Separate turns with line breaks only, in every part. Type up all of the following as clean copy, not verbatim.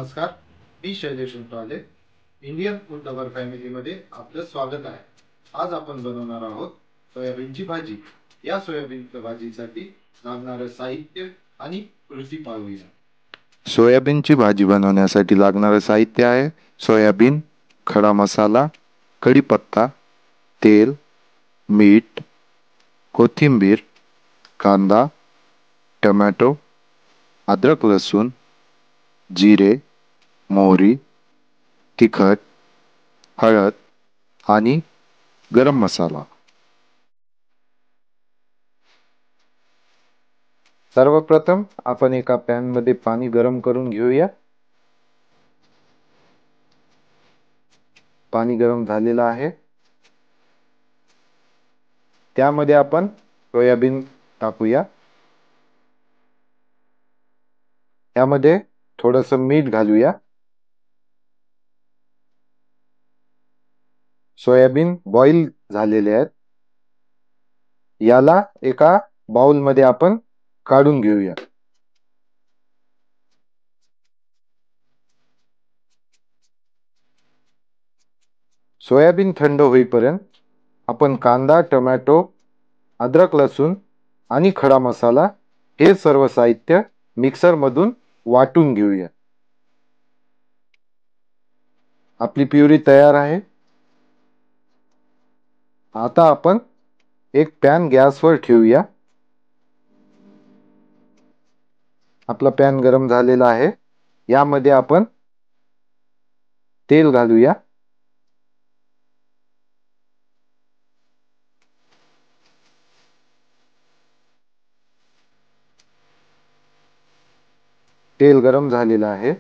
नमस्कार, मी Shailesh Untale. Indian food lover family मध्ये आपलं स्वागत आहे. आज आपण बनवणार आहोत सोयाबीनची भाजी. या सोयाबीन भाजीसाठी लागणारं साहित्य आणि कृती पाहूया.
सोयाबीनची भाजी बनवण्यासाठी लागणारं साहित्य आहे सोयाबीन, खडा मसाला, कढीपत्ता, तेल, मीठ, कोथिंबीर, कांदा, टोमॅटो, अद्रक लसूण, जिरे, मोहरी, तिखट, हळद आणि गरम मसाला. सर्वप्रथम आपण एका पॅन मध्ये पाणी गरम करून घेऊया. पाणी गरम झालेलं आहे. त्यामध्ये आपण सोयाबीन टाकूया. यामध्ये थोडंसं मीठ घालूया. सोयाबीन बॉईल झालेले आहेत. याला एका बाउल मध्ये आपण काढून घेऊया. सोयाबीन थंड होईपर्यंत आपण कांदा, टोमॅटो, अद्रक लसूण आणि खडा मसाला हे सर्व साहित्य मिक्सर मधून वाटून घेऊया. आपली प्युरी तयार आहे. आता आपण एक पॅन गॅसवर ठेवूया. आपला पॅन गरम झालेला आहे. यामध्ये आपण तेल घालूया. तेल गरम झालेलं आहे.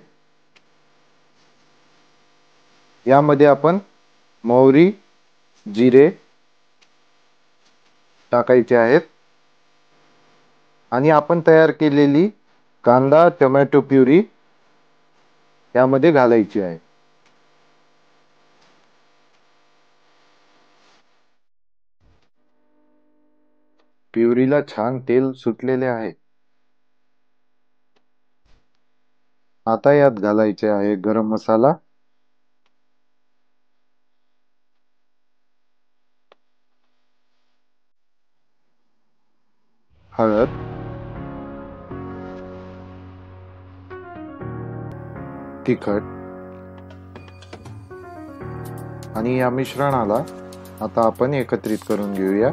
यामध्ये आपण मोहरी, जिरे टाकायचे आहेत आणि आपण तयार केलेली कांदा टोमॅटो प्युरी यामध्ये घालायची आहे. प्युरीला छान तेल सुटलेले आहे. आता यात घालायचे आहे गरम मसाला, हळद, तिखट आणि या मिश्रणाला आता आपण एकत्रित करून घेऊया.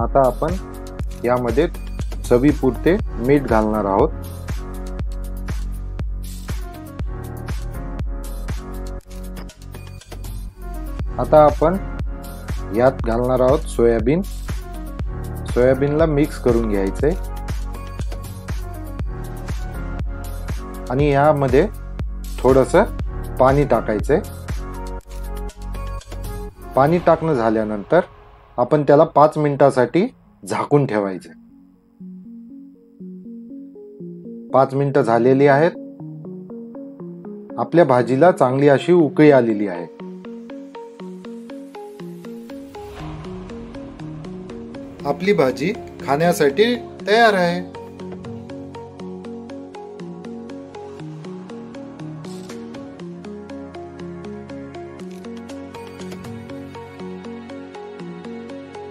आता आपण यामध्ये चवीपुरते मीठ घालणार आहोत. आता आपण यात घालणार आहोत सोयाबीन. सोयाबीनला मिक्स करून घ्यायचे आणि यामध्ये थोडंसं पाणी टाकायचे. पाणी टाकणं झाल्यानंतर आपण त्याला 5 मिनिटासाठी झाकून ठेवायचे. 5 मिनिटं झालेली आहेत. आपल्या भाजीला चांगली अशी उकळी आलेली आहे.
आपली भाजी खाण्यासाठी तयार आहे.